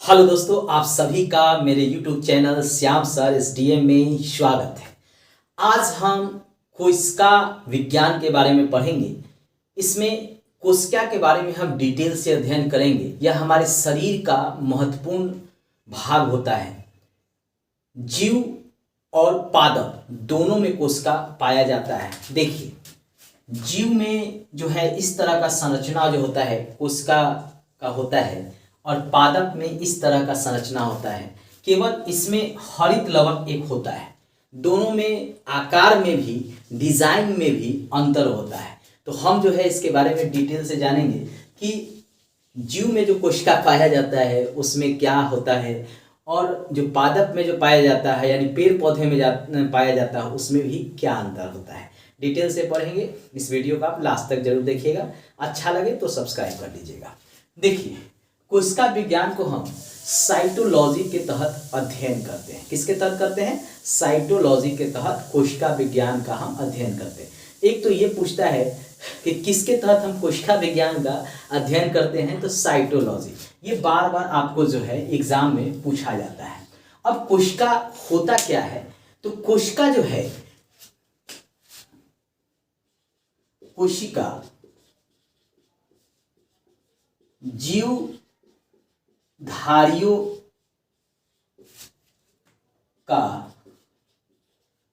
Hello दोस्तों, आप सभी का मेरे YouTube channel Shyam sir SDM में स्वागत है। आज हम कोशिका विज्ञान के बारे में पढ़ेंगे। इसमें कोशिका के बारे में हम डिटेल से अध्ययन करेंगे। यह हमारे शरीर का महत्वपूर्ण भाग होता है। जीव और पादप दोनों में कोशिका पाया जाता है। देखिए, जीव में जो है इस तरह का संरचना जो होता है कोशिका का होता है, और पादप में इस तरह का संरचना होता है। केवल इसमें हरित लवक एक होता है। दोनों में आकार में भी, डिजाइन में भी अंतर होता है। तो हम जो है इसके बारे में डिटेल से जानेंगे कि जीव में जो कोशिका पाया जाता है उसमें क्या होता है, और जो पादप में जो पाया जाता है यानी पेड़ पौधे में पाया जाता है उसमें भी क्या अंतर होता है। डिटेल से पढ़ेंगे। इस वीडियो को आप लास्ट तक जरूर देखिएगा। अच्छा लगे तो सब्सक्राइब कर लीजिएगा। देखिए, कोशिका विज्ञान को हम साइटोलॉजी के तहत अध्ययन करते हैं। किसके तहत करते हैं? साइटोलॉजी के तहत कोशिका विज्ञान का हम अध्ययन करते हैं। एक तो ये पूछता है कि किसके तहत हम कोशिका विज्ञान का अध्ययन करते हैं, तो साइटोलॉजी। ये बार बार आपको जो है एग्जाम में पूछा जाता है। अब कोशिका होता क्या है? तो कोशिका जो है, कोशिका जीव धारियों का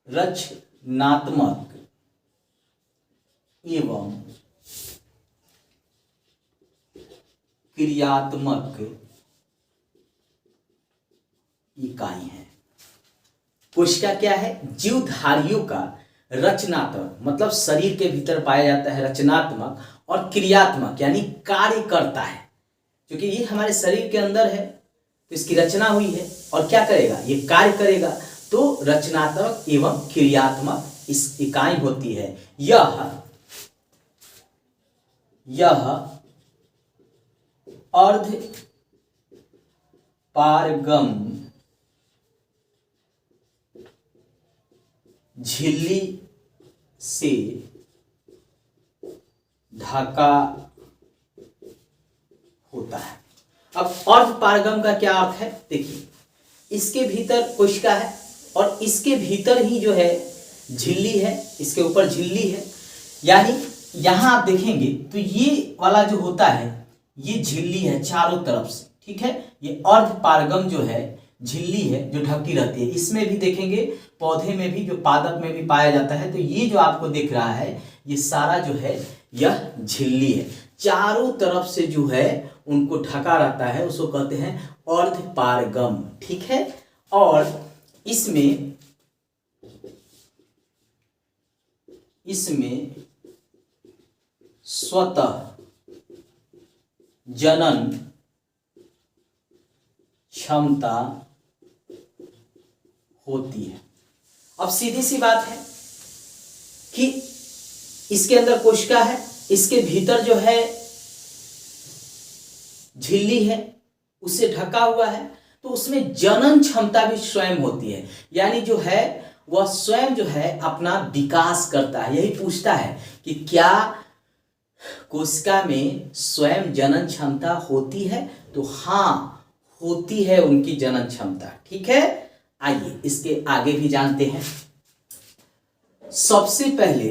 रचनात्मक एवं क्रियात्मक इकाई है। कोशिका क्या है? जीवधारियों का रचनात्मक, मतलब शरीर के भीतर पाया जाता है, रचनात्मक और क्रियात्मक यानी कार्य करता है। क्योंकि ये हमारे शरीर के अंदर है तो इसकी रचना हुई है, और क्या करेगा? ये कार्य करेगा। तो रचनात्मक एवं क्रियात्मक इस इकाई होती है। यह अर्ध पारगम झिल्ली से ढका होता है। अब अर्ध पारगम का क्या अर्थ है? देखिए, इसके भीतर कोशिका है और इसके भीतर ही जो है झिल्ली है, इसके ऊपर झिल्ली है। यानी यहां आप देखेंगे तो ये वाला जो होता है ये झिल्ली है चारों तरफ से, ठीक है। ये अर्ध पारगम जो है झिल्ली है जो ढकी रहती है। इसमें भी देखेंगे, पौधे में भी, जो पादप में भी पाया जाता है। तो ये जो आपको दिख रहा है ये सारा जो है यह झिल्ली है। चारों तरफ से जो है उनको ढका रहता है, उसको कहते हैं अर्ध पारगम, ठीक है। और इसमें स्वतः जनन क्षमता होती है। अब सीधी सी बात है कि इसके अंदर कोशिका है, इसके भीतर जो है झिल्ली है, उससे ढका हुआ है, तो उसमें जनन क्षमता भी स्वयं होती है। यानी जो है वह स्वयं जो है अपना विकास करता है। यही पूछता है कि क्या कोशिका में स्वयं जनन क्षमता होती है? तो हाँ, होती है उनकी जनन क्षमता, ठीक है। आइए इसके आगे भी जानते हैं। सबसे पहले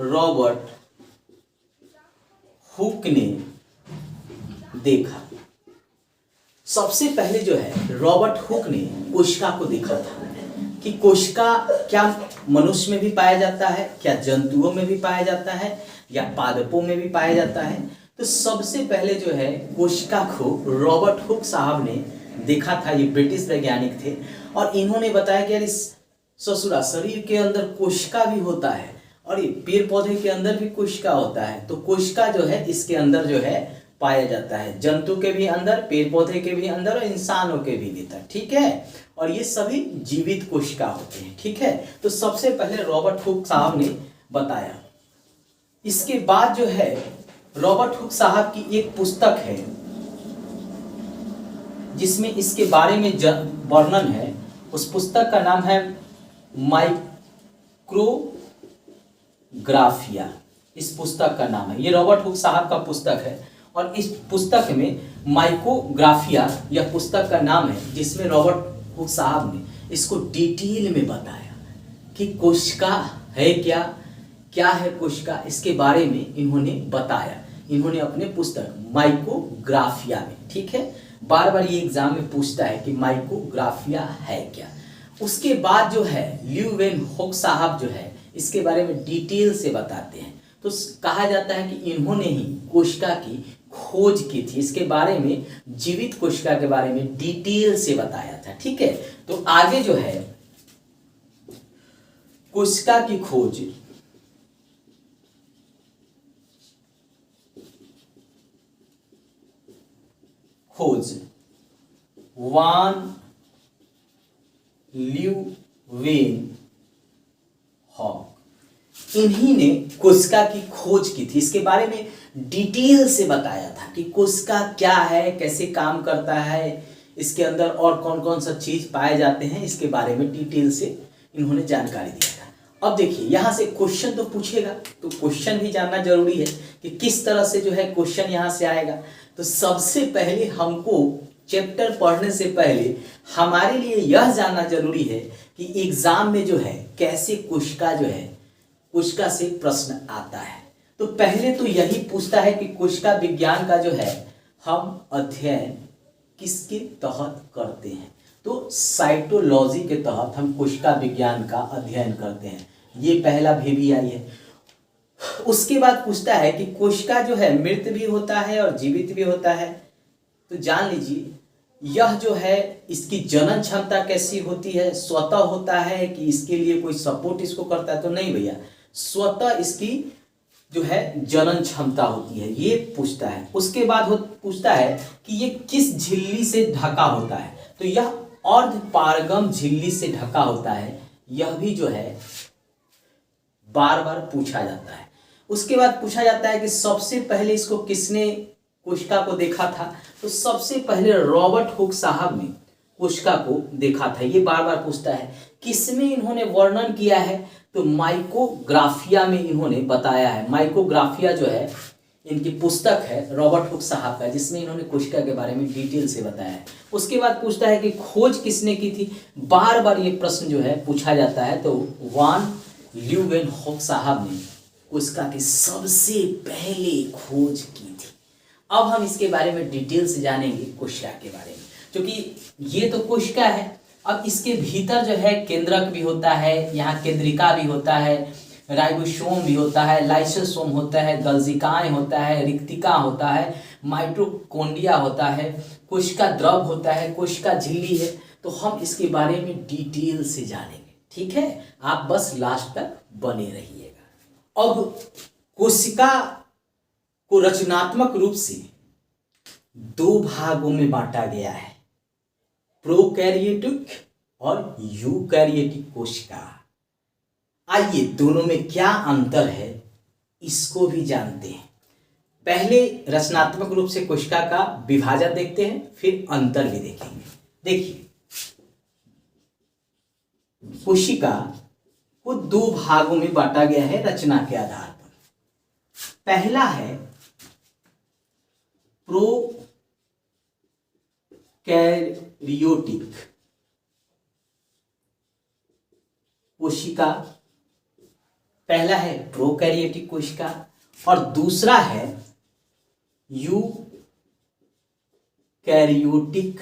रॉबर्ट हुक ने देखा। सबसे पहले जो है रॉबर्ट हुक ने कोशिका को देखा था कि कोशिका क्या मनुष्य में भी पाया जाता है, क्या जंतुओं में भी पाया जाता है, या पादपों में भी पाया जाता है। तो सबसे पहले जो है कोशिका को रॉबर्ट हुक साहब ने देखा था। ये ब्रिटिश वैज्ञानिक थे और इन्होंने बताया कि यार इस ससुरा शरीर के अंदर कोशिका भी होता है, और ये पेड़ पौधे के अंदर भी कोशिका होता है। तो कोशिका जो है इसके अंदर जो है पाया जाता है, जंतु के भी अंदर, पेड़ पौधे के भी अंदर और इंसानों के भी भीतर, ठीक है। और ये सभी जीवित कोशिका होते हैं, ठीक है। तो सबसे पहले रॉबर्ट हुक साहब ने बताया। इसके बाद जो है रॉबर्ट हुक साहब की एक पुस्तक है जिसमें इसके बारे में वर्णन है। उस पुस्तक का नाम है माइक्रोग्राफिया। इस पुस्तक का नाम है, ये रॉबर्ट हुक साहब का पुस्तक है। और इस पुस्तक में माइकोग्राफिया यह पुस्तक का नाम है, जिसमें रॉबर्ट हुक साहब ने इसको डिटेल में बताया कि कोशिका है क्या, क्या है कोशिका, इसके बारे में इन्होंने बताया। इन्होंने अपने पुस्तक माइकोग्राफिया में, ठीक है, बार बार ये एग्जाम में पूछता है कि माइकोग्राफिया है क्या। उसके बाद जो है ल्यूवेनहोक साहब जो है इसके बारे में डिटेल से बताते हैं। तो कहा जाता है कि इन्होंने ही कोशिका की खोज की थी, इसके बारे में जीवित कोशिका के बारे में डिटेल से बताया था, ठीक है। तो आगे जो है कोशिका की खोज वान ल्यूवेनहॉक, इन्हीं ने कोशिका की खोज की थी, इसके बारे में डिटेल से बताया था कि कोशिका क्या है, कैसे काम करता है, इसके अंदर और कौन कौन सा चीज पाए जाते हैं, इसके बारे में डिटेल से इन्होंने जानकारी दिया था। अब देखिए यहाँ से क्वेश्चन तो पूछेगा, तो क्वेश्चन भी जानना जरूरी है कि किस तरह से जो है क्वेश्चन यहाँ से आएगा। तो सबसे पहले हमको चैप्टर पढ़ने से पहले हमारे लिए यह जानना जरूरी है कि एग्जाम में जो है कैसे कोशिका जो है कोशिका से प्रश्न आता है। तो पहले तो यही पूछता है कि कोशिका विज्ञान का जो है हम अध्ययन किसके तहत करते हैं। तो साइटोलॉजी के तहत हम कोशिका विज्ञान का अध्ययन करते हैं, ये पहला VBI है। उसके बाद पूछता है कि कोशिका जो है मृत भी होता है और जीवित भी होता है। तो जान लीजिए यह जो है इसकी जनन क्षमता कैसी होती है, स्वतः होता है कि इसके लिए कोई सपोर्ट इसको करता है। तो नहीं भैया, स्वतः इसकी जो है जनन क्षमता होती है, ये पूछता है। उसके बाद पूछता है कि ये किस झिल्ली से ढका होता है। तो यह अर्धपारगम झिल्ली से ढका होता है, यह भी जो है बार बार पूछा जाता है। उसके बाद पूछा जाता है कि सबसे पहले इसको किसने कोशिका को देखा था। तो सबसे पहले रॉबर्ट हुक साहब ने कोशिका को देखा था, ये बार बार पूछता है। किसमें इन्होंने वर्णन किया है, तो माइकोग्राफिया में इन्होंने बताया है। माइकोग्राफिया जो है इनकी पुस्तक है रॉबर्ट हुक साहब का, जिसमें इन्होंने कोशिका के बारे में डिटेल से बताया है। उसके बाद पूछता है कि खोज किसने की थी, बार बार ये प्रश्न जो है पूछा जाता है। तो वान ल्यूवेनहॉक साहब ने कोशिका की सबसे पहले खोज की थी। अब हम इसके बारे में डिटेल से जानेंगे कोशिका के बारे में, क्योंकि ये तो कोशिका है। अब इसके भीतर जो है केंद्रक भी होता है, यहाँ केंद्रिका भी होता है, राइबोसोम भी होता है, लाइसोसोम होता है, गल्जिकाएं होता है, रिक्तिका होता है, माइटोकॉन्ड्रिया होता है, कोशिका द्रव होता है, कोशिका झिल्ली है। तो हम इसके बारे में डिटेल से जानेंगे, ठीक है। आप बस लास्ट तक बने रहिएगा। अब कोशिका को रचनात्मक रूप से दो भागों में बांटा गया है, प्रोकैरियोटिक और यूकैरियोटिक कोशिका। आइए दोनों में क्या अंतर है इसको भी जानते हैं। पहले रचनात्मक रूप से कोशिका का विभाजन देखते हैं, फिर अंतर भी देखेंगे। देखिए कोशिका को दो भागों में बांटा गया है रचना के आधार पर। पहला है प्रोकैरियोटिक कोशिका, पहला है प्रोकैरियोटिक कोशिका और दूसरा है यूकैरियोटिक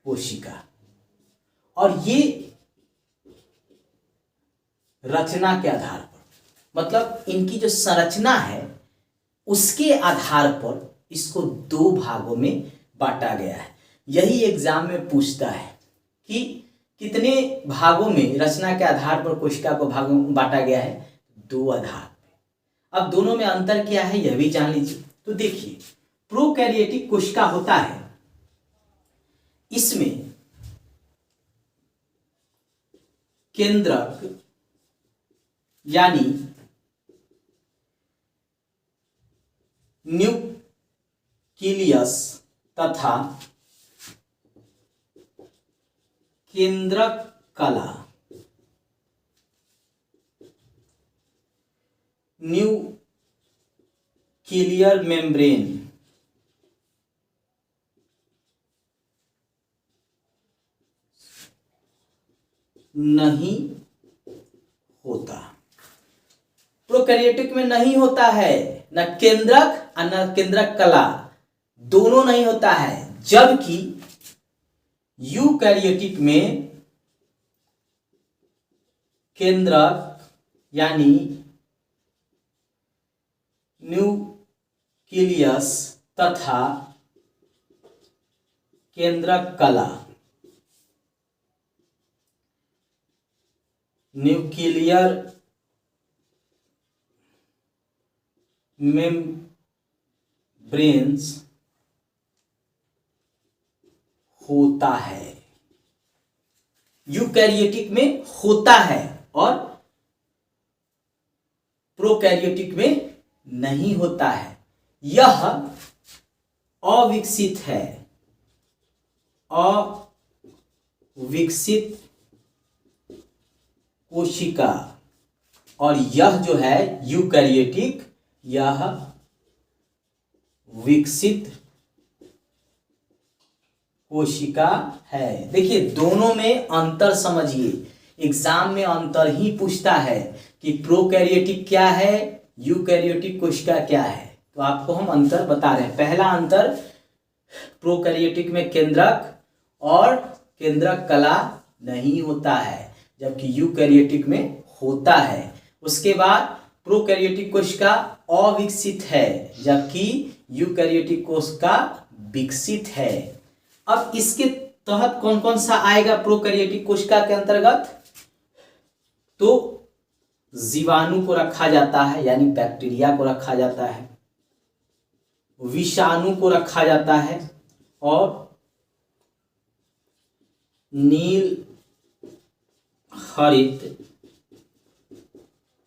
कोशिका। और ये रचना के आधार पर, मतलब इनकी जो संरचना है उसके आधार पर इसको दो भागों में बांटा गया है। यही एग्जाम में पूछता है कि कितने भागों में रचना के आधार पर कोशिका को भागों में बांटा गया है, दो आधार पे। अब दोनों में अंतर क्या है यह भी जान लीजिए। तो देखिए प्रोकैरियोटिक कोशिका होता है, इसमें केंद्रक यानी न्यूक्लियस तथा केंद्रक कला न्यूक्लियर मेम्ब्रेन नहीं होता। प्रोकैरियोटिक में नहीं होता है, न केंद्रक और न केंद्रक कला, दोनों नहीं होता है। जबकि यूकैरियोटिक में केंद्रक यानी न्यूक्लियस तथा केंद्रक कला, न्यूक्लियर मेम्ब्रेन्स होता है। यूकैरियोटिक में होता है और प्रोकैरियोटिक में नहीं होता है। यह अविकसित है, अविकसित कोशिका, और यह जो है यूकैरियोटिक, यह विकसित कोशिका है। देखिए दोनों में अंतर समझिए, एग्जाम में अंतर ही पूछता है कि प्रोकैरियोटिक क्या है, यूकैरियोटिक कोशिका क्या है। तो आपको हम अंतर बता रहे हैं। पहला अंतर, प्रोकैरियोटिक में केंद्रक और केंद्रक कला नहीं होता है, जबकि यूकैरियोटिक में होता है। उसके बाद प्रोकैरियोटिक कोशिका अविकसित है, जबकि यूकैरियोटिक कोशिका विकसित है। अब इसके तहत कौन कौन सा आएगा प्रोकैरियोटिक कोशिका के अंतर्गत? तो जीवाणु को रखा जाता है, यानी बैक्टीरिया को रखा जाता है, विषाणु को रखा जाता है, और नील हरित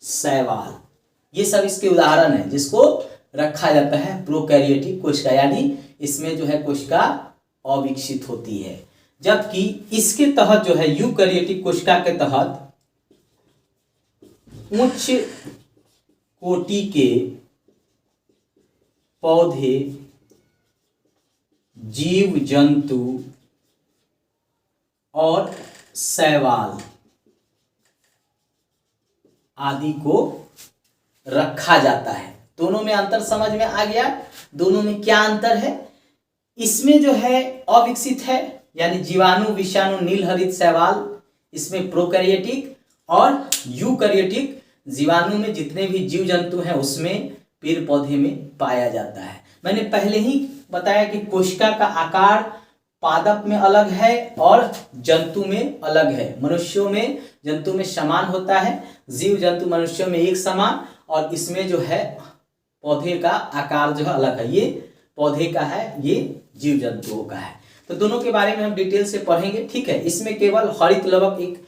शैवाल, ये सब इसके उदाहरण है जिसको रखा जाता है प्रोकैरियोटिक कोशिका, यानी इसमें जो है कोशिका अविकसित होती है। जबकि इसके तहत जो है यूकैरियोटिक कोशिका के तहत उच्च कोटि के पौधे, जीव जंतु और शैवाल आदि को रखा जाता है। दोनों में अंतर समझ में आ गया? दोनों में क्या अंतर है? इसमें जो है अविकसित है, यानी जीवाणु, विषाणु, नील हरित शैवाल, इसमें प्रोकैरियोटिक, और यूकैरियोटिक जीवाणु में जितने भी जीव जंतु हैं उसमें, पेड़ पौधे में पाया जाता है। मैंने पहले ही बताया कि कोशिका का आकार पादप में अलग है और जंतु में अलग है। मनुष्यों में, जंतु में समान होता है, जीव जंतु मनुष्यों में एक समान, और इसमें जो है पौधे का आकार जो है अलग है। ये पौधे का है, ये जीव जंतुओं का है। तो दोनों के बारे में हम डिटेल से पढ़ेंगे, ठीक है। इसमें केवल हरित लवक एक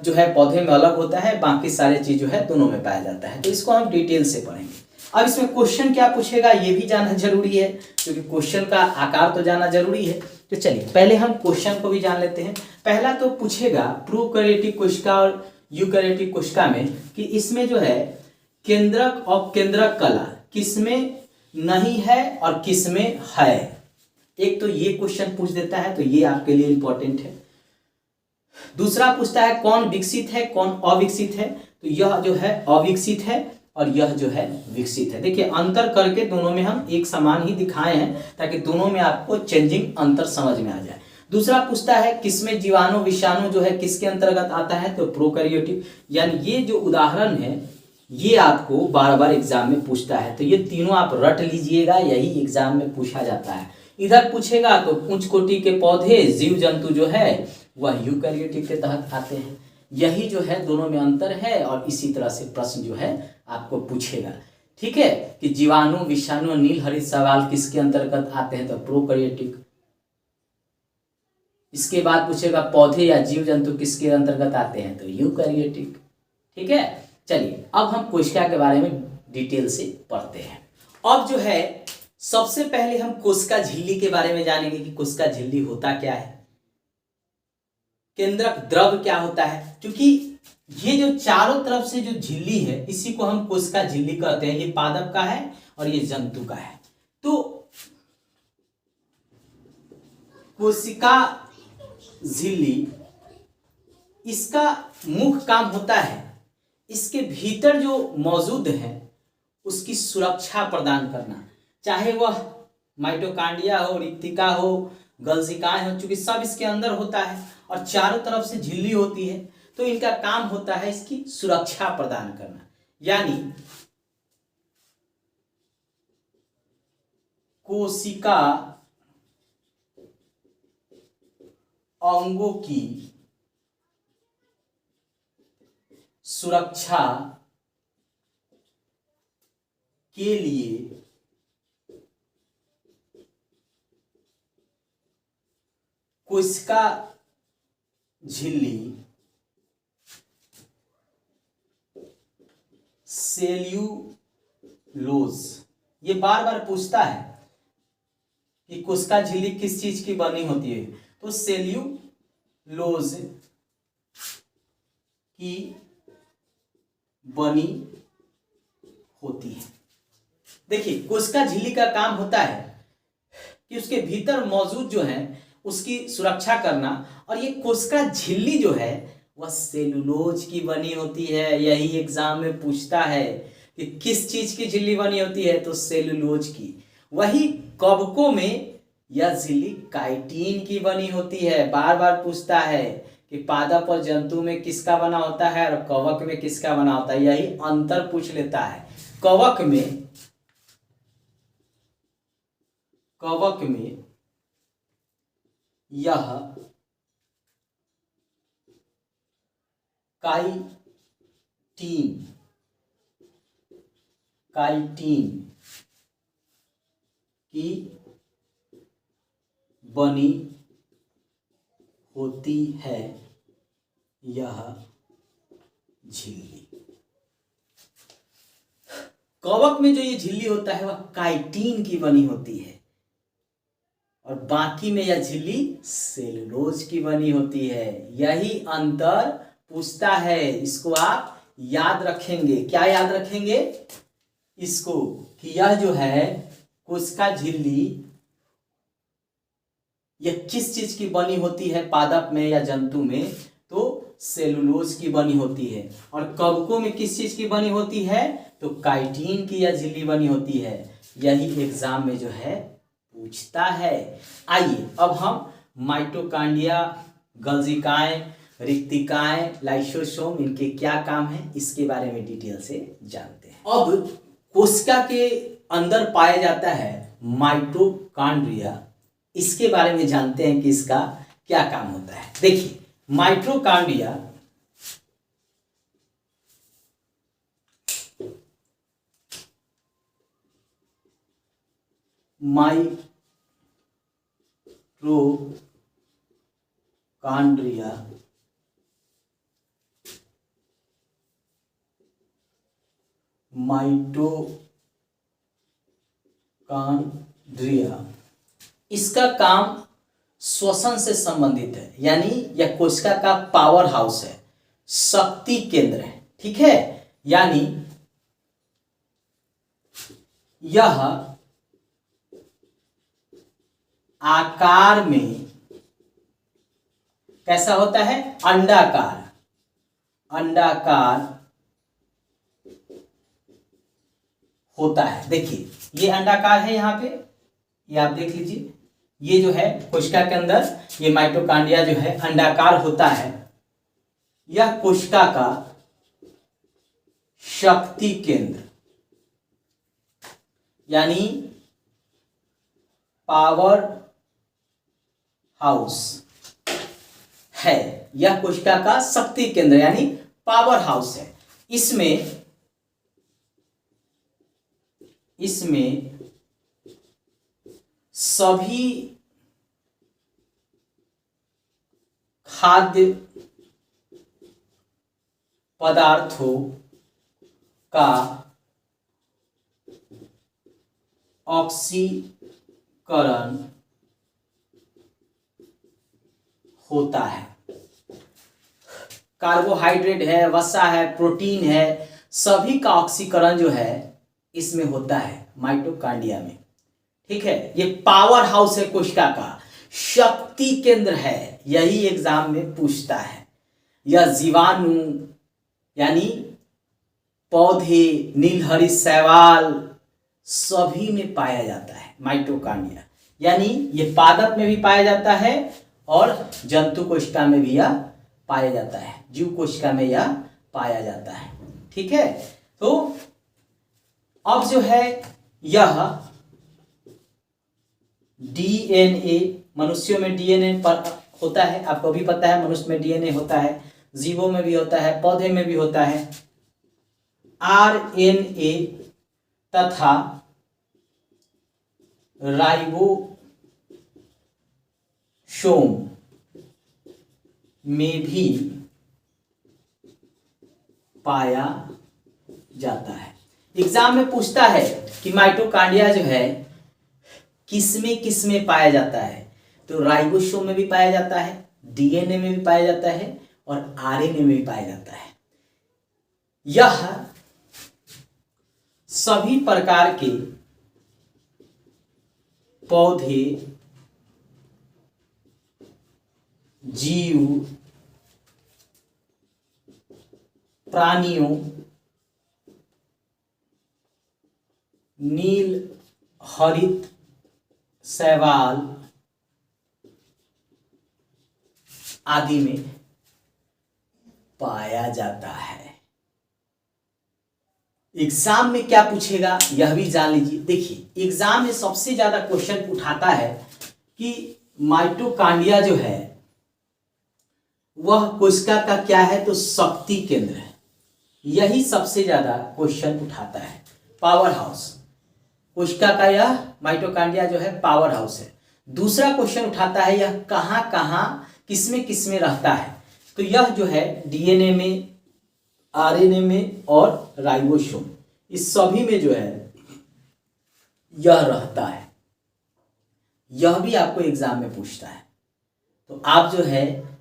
जो है पौधे में अलग होता है, बाकी सारे चीज जो है दोनों में पाया जाता है। तो इसको हम डिटेल से पढ़ेंगे। अब इसमें क्वेश्चन क्या पूछेगा ये भी जानना जरूरी है, क्योंकि क्वेश्चन का आकार तो जानना जरूरी है। तो चलिए पहले हम क्वेश्चन को भी जान लेते हैं। पहला तो पूछेगा प्रोकैरियोटिक कोशिका और यूकैरियोटिक कोशिका में कि इसमें जो है केंद्रक और केंद्रक कला किसमें नहीं है और किसमें है। एक तो ये क्वेश्चन पूछ देता है, तो ये आपके लिए इंपॉर्टेंट है। दूसरा पूछता है कौन विकसित है कौन अविकसित है, तो यह जो है अविकसित है और यह जो है विकसित है। देखिए अंतर करके दोनों में हम एक समान ही दिखाए हैं, ताकि दोनों में आपको चेंजिंग अंतर समझ में आ जाए। दूसरा पूछता है किसमें जीवाणु विषाणु जो है किसके अंतर्गत आता है, तो प्रोकैरियोटिक। यानी ये जो उदाहरण है ये आपको बार बार एग्जाम में पूछता है, तो ये तीनों आप रट लीजिएगा, यही एग्जाम में पूछा जाता है। इधर पूछेगा तो उच्च कोटि के पौधे, जीव जंतु जो है वह यूकैरियोटिक के तहत आते हैं। यही जो है दोनों में अंतर है, और इसी तरह से प्रश्न जो है आपको पूछेगा, ठीक है, कि जीवाणु विषाणु और नील हरित शैवाल किसके अंतर्गत आते हैं, तो प्रोकैरियोटिक। इसके बाद पूछेगा पौधे या जीव जंतु किसके अंतर्गत आते हैं, तो यूकैरियोटिक, ठीक है। चलिए अब हम कोशिका के बारे में डिटेल से पढ़ते हैं। अब जो है सबसे पहले हम कोशिका झिल्ली के बारे में जानेंगे कि कोशिका झिल्ली होता क्या है, केंद्रक द्रव क्या होता है। क्योंकि ये जो चारों तरफ से जो झिल्ली है इसी को हम कोशिका झिल्ली कहते हैं। ये पादप का है और ये जंतु का है। तो कोशिका झिल्ली, इसका मुख्य काम होता है इसके भीतर जो मौजूद है उसकी सुरक्षा प्रदान करना, चाहे वह माइटोकांड्रिया हो, रिक्तिका हो, गलसिकाएं हो, चूंकि सब इसके अंदर होता है और चारों तरफ से झिल्ली होती है, तो इनका काम होता है इसकी सुरक्षा प्रदान करना। यानी कोशिका अंगों की सुरक्षा के लिए कोशिका झिल्ली सेल्यूलोज, ये बार बार पूछता है कि कोशिका झिल्ली किस चीज की बनी होती है, तो सेल्यूलोज की बनी होती है। देखिए, कोशिका झिल्ली का काम होता है कि उसके भीतर मौजूद जो है उसकी सुरक्षा करना, और ये कोशिका झिल्ली जो है वह सेलुलोज की बनी होती है। यही एग्जाम में पूछता है कि किस चीज की झिल्ली बनी होती है, तो सेलुलोज की। वही कवकों में यह झिल्ली काइटिन की बनी होती है। बार बार पूछता है कि पादप और जंतु में किसका बना होता है और कवक में किसका बना होता है, यही अंतर पूछ लेता है। कवक में यह काइटिन की बनी होती है यह झिल्ली। कवक में जो ये झिल्ली होता है वह काइटिन की बनी होती है, और बाकी में यह झिल्ली सेलुलोज की बनी होती है। यही अंतर पूछता है। इसको आप याद रखेंगे। क्या याद रखेंगे इसको, कि यह जो है कोशिका झिल्ली यह किस चीज की बनी होती है, पादप में या जंतु में, तो सेलुलोज की बनी होती है। और कवकों में किस चीज की बनी होती है, तो काइटिन की यह झिल्ली बनी होती है। यही एग्जाम में जो है पूछता है। आइए अब हम माइटोकांड्रिया, गल्जिकाएं, रिक्तिकाएं, लाइसोसोम, इनके क्या काम है इसके बारे में डिटेल से जानते हैं। अब कोशिका के अंदर पाया जाता है माइटोकांड्रिया, इसके बारे में जानते हैं कि इसका क्या काम होता है। देखिए, माइटोकांड्रिया माइटोकांड्रिया इसका काम श्वसन से संबंधित है। यानी यह कोशिका का पावर हाउस है, शक्ति केंद्र है। ठीक है, यानी यह आकार में कैसा होता है, अंडाकार होता है। देखिए, ये अंडाकार है, यहाँ पे ये आप देख लीजिए, ये जो है कोशिका के अंदर ये माइटोकांड्रिया जो है अंडाकार होता है। यह कोशिका का शक्ति केंद्र यानी पावर हाउस है। यह कोशिका का शक्ति केंद्र यानी पावर हाउस है। इसमें सभी खाद्य पदार्थों का ऑक्सीकरण होता है। कार्बोहाइड्रेट है, वसा है, प्रोटीन है, सभी का ऑक्सीकरण जो है इसमें होता है माइटोकांड्रिया में। ठीक है, ये पावर हाउस है कोशिका का, शक्ति केंद्र है, यही एग्जाम में पूछता है। यह जीवाणु यानी पौधे, नीलहरी शैवाल सभी में पाया जाता है माइटोकांड्रिया। यानी ये पादप में भी पाया जाता है और जंतु कोशिका में भी यह पाया जाता है, जीव कोशिका में यह पाया जाता है। ठीक है, तो अब जो है यह डीएनए, मनुष्यों में डीएनए पर होता है, आपको भी पता है मनुष्य में डीएनए होता है, जीवों में भी होता है, पौधे में भी होता है। आरएनए तथा राइबोसोम में भी पाया जाता है। एग्जाम में पूछता है कि माइटोकांड्रिया जो है किसमें पाया जाता है, तो राइबोसोम में भी पाया जाता है, डीएनए में भी पाया जाता है और आरएनए में भी पाया जाता है। यह सभी प्रकार के पौधे, जीव, प्राणियों, नील हरित शैवाल आदि में पाया जाता है। एग्जाम में क्या पूछेगा यह भी जान लीजिए। देखिए, एग्जाम में सबसे ज्यादा क्वेश्चन उठाता है कि माइटोकांड्रिया जो है वह कोशिका का क्या है, तो शक्ति केंद्र है। यही सबसे ज्यादा क्वेश्चन उठाता है। पावर हाउस, कोशिका का यह माइटोकांड्रिया जो है पावर हाउस है। दूसरा क्वेश्चन उठाता है यह कहाँ कहाँ किसमें रहता है, तो यह जो है डीएनए में, आरएनए में और राइबोसोम, इस सभी में जो है यह रहता है। यह भी आपको एग्जाम में पूछता है, तो आप जो है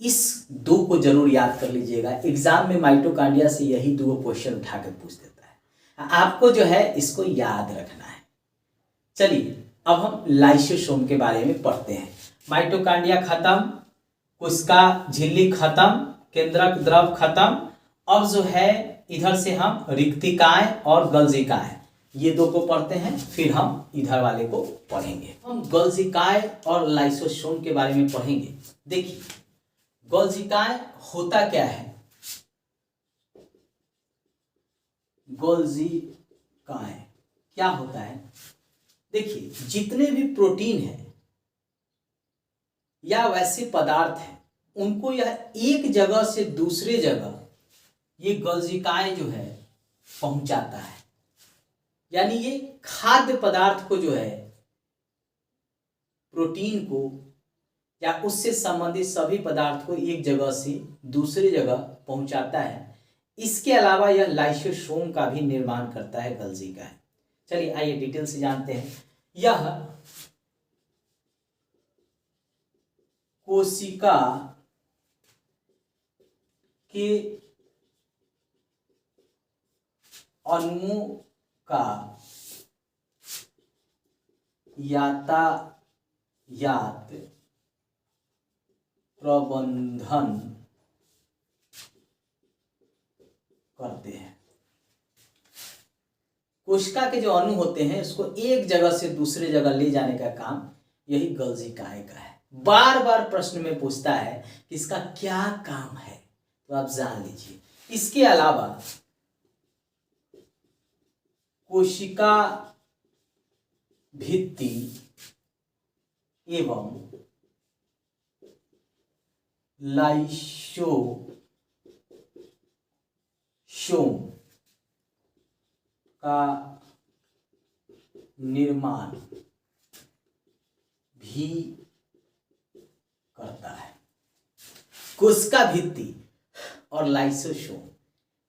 इस दो को जरूर याद कर लीजिएगा। एग्जाम में माइटोकांड्रिया से यही दो क्वेश्चन उठाकर पूछ देता है, आपको जो है इसको याद रखना है। चलिए अब हम लाइसोसोम के बारे में पढ़ते हैं। माइटोकांड्रिया खत्म, कोशिका झिल्ली खत्म, केंद्रक द्रव खत्म। अब जो है इधर से हम रिक्तिकाएं और गल्जिकाएं, ये दो को पढ़ते हैं, फिर हम इधर वाले को पढ़ेंगे। हम गल्जिकाएं और लाइसोसोम के बारे में पढ़ेंगे। देखिए, गल्जिकाएं होता क्या है, गल्जिकाएं क्या होता है, देखिए जितने भी प्रोटीन है या वैसे पदार्थ है, उनको यह एक जगह से दूसरे जगह ये गल्जिकाएं जो है पहुंचाता है। यानी ये खाद्य पदार्थ को जो है, प्रोटीन को या उससे संबंधित सभी पदार्थ को एक जगह से दूसरी जगह पहुंचाता है। इसके अलावा यह लाइसोसोम का भी निर्माण करता है गल्जिका। चलिए आइए डिटेल से जानते हैं। यह कोशिका के अणुओं का यातायात प्रबंधन करते हैं। कोशिका के जो अणु होते हैं उसको एक जगह से दूसरे जगह ले जाने का काम यही गल्जिकाएं का है। बार बार प्रश्न में पूछता है कि इसका क्या काम है, तो आप जान लीजिए। इसके अलावा कोशिका भित्ति एवं लाइसोसोम का निर्माण भी करता है। कोशिका भित्ति और लाइसोसोम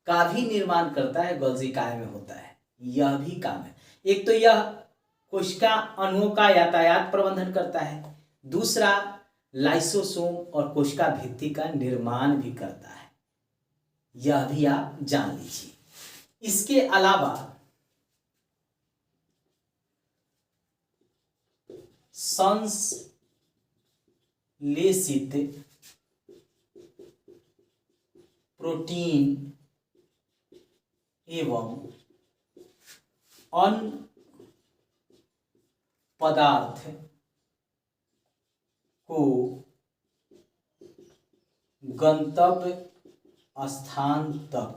का भी निर्माण करता है, गल्जिकाएं में होता है। यह भी काम है। एक तो यह कोशिका अणुओं का यातायात प्रबंधन करता है, दूसरा लाइसोसोम और कोशिका भित्ति का निर्माण भी करता है। यह भी आप जान लीजिए। इसके अलावा संश्लेषित प्रोटीन एवं अन्य पदार्थ को गंतव्य स्थान तक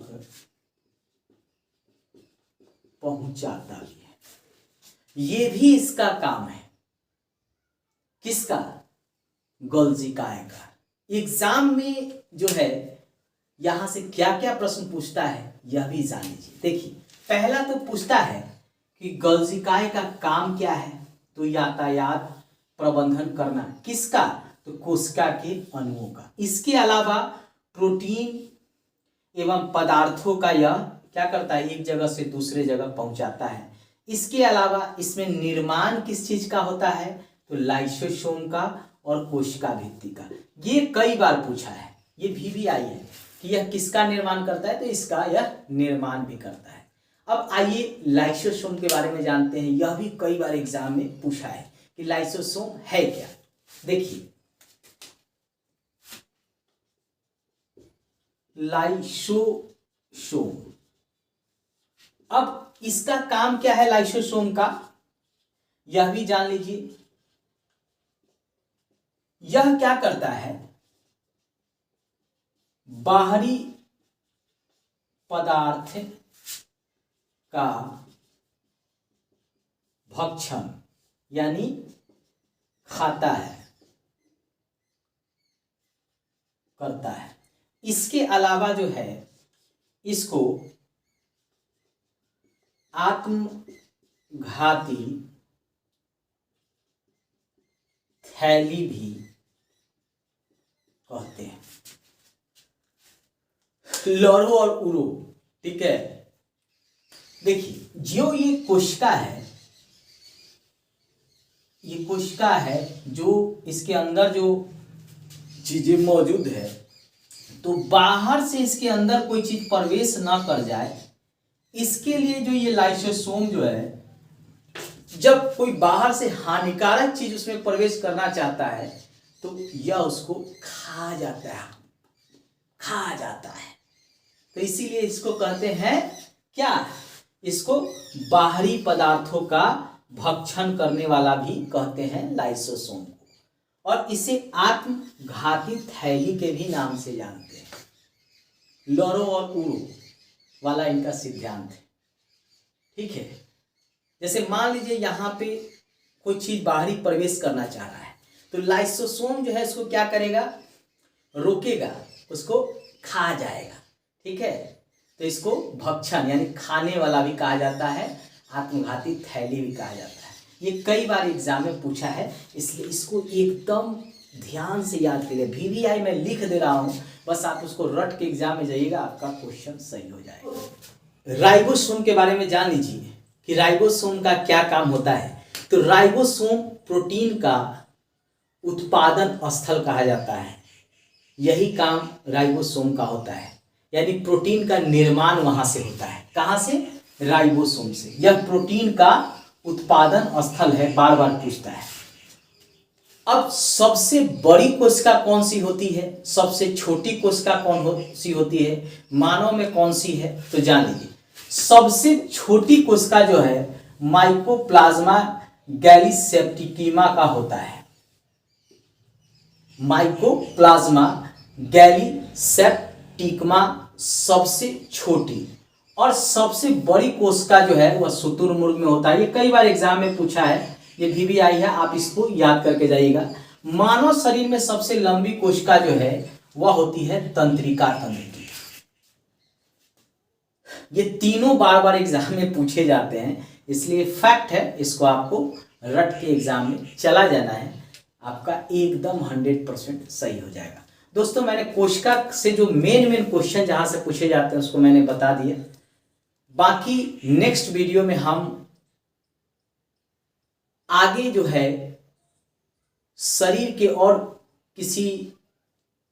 पहुंचाता भी है। ये भी इसका काम है। किसका? गोल्जी काय का। एग्जाम में जो है यहां से क्या क्या प्रश्न पूछता है यह भी जान लीजिए। देखिए, पहला तो पूछता है कि गोल्जी काय का काम क्या है, तो यातायात प्रबंधन करना। किसका? तो कोशिका के अणुओं का। इसके अलावा प्रोटीन एवं पदार्थों का यह क्या करता है, एक जगह से दूसरे जगह पहुंचाता है। इसके अलावा इसमें निर्माण किस चीज का होता है, तो लाइसोसोम का और कोशिका भित्ति का। ये कई बार पूछा है, ये भी आई है कि यह किसका निर्माण करता है, तो इसका यह निर्माण भी करता है। अब आइए लाइसोसोम के बारे में जानते हैं। यह भी कई बार एग्जाम में पूछा है कि लाइसोसोम है क्या। देखिए, लाइसोसोम, अब इसका काम क्या है लाइसोसोम का, यह भी जान लीजिए। यह क्या करता है, बाहरी पदार्थ का भक्षण यानी खाता है, करता है। इसके अलावा जो है इसको आत्मघाती थैली भी कहते हैं। लौरो और उरो, ठीक है। देखिए, जो ये कोशिका है, ये कोशिका है, जो इसके अंदर जो चीजें मौजूद है, तो बाहर से इसके अंदर कोई चीज प्रवेश ना कर जाए, इसके लिए जो ये लाइसोसोम जो है, जब कोई बाहर से हानिकारक चीज उसमें प्रवेश करना चाहता है तो यह उसको खा जाता है। तो इसीलिए इसको कहते हैं क्या, इसको बाहरी पदार्थों का भक्षण करने वाला भी कहते हैं लाइसोसोम को, और इसे आत्मघाती थैली के भी नाम से जानते हैं। लौरो और उरो वाला इनका सिद्धांत है, ठीक है। जैसे मान लीजिए यहाँ पे कोई चीज बाहरी प्रवेश करना चाह रहा है, तो लाइसोसोम जो है इसको क्या करेगा, रोकेगा, उसको खा जाएगा, ठीक है। तो इसको भक्षण यानी खाने वाला भी कहा जाता है, आत्मघाती थैली भी कहा जाता है। ये कई बार एग्जाम में पूछा है, इसलिए इसको एकदम ध्यान से याद करिए। VVI मैं लिख दे रहा हूँ, बस आप उसको रट के एग्जाम में जाइएगा, आपका क्वेश्चन सही हो जाएगा। राइबोसोम के बारे में जान लीजिए कि राइबोसोम का क्या काम होता है। तो राइबोसोम प्रोटीन का उत्पादन स्थल कहा जाता है। यही काम राइबोसोम का होता है, यानी प्रोटीन का निर्माण वहां से होता है। कहां से? राइबोसोम से। यह प्रोटीन का उत्पादन स्थल है, बार बार पूछता है। अब सबसे बड़ी कोशिका कौन सी होती है, सबसे छोटी कोशिका कौन सी होती है, मानव में कौन सी है, तो जान लीजिए। सबसे छोटी कोशिका जो है माइकोप्लाज्मा गैलीसेप्टिकिमा का होता है। माइकोप्लाज्मा गैलीसेप्टिकिमा सबसे छोटी, और सबसे बड़ी कोशिका जो है वह शुतुरमुर्ग में होता है। ये कई बार एग्जाम में पूछा है, ये VVI है, आप इसको याद करके जाइएगा। मानव शरीर में सबसे लंबी कोशिका जो है वह होती है तंत्रिका तंत्र की। ये तीनों बार बार एग्जाम में पूछे जाते हैं, इसलिए फैक्ट है, इसको आपको रट के एग्जाम में चला जाना है, आपका एकदम 100% सही हो जाएगा। दोस्तों, मैंने कोशिका से जो मेन क्वेश्चन जहां से पूछे जाते हैं उसको मैंने बता दिया। बाकी नेक्स्ट वीडियो में हम आगे जो है शरीर के और किसी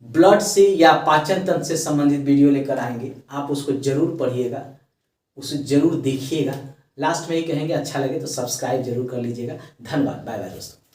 ब्लड से या पाचन तंत्र से संबंधित वीडियो लेकर आएंगे। आप उसको जरूर पढ़िएगा, उसे जरूर देखिएगा। लास्ट में ही कहेंगे अच्छा लगे तो सब्सक्राइब जरूर कर लीजिएगा। धन्यवाद, बाय बाय दोस्तों।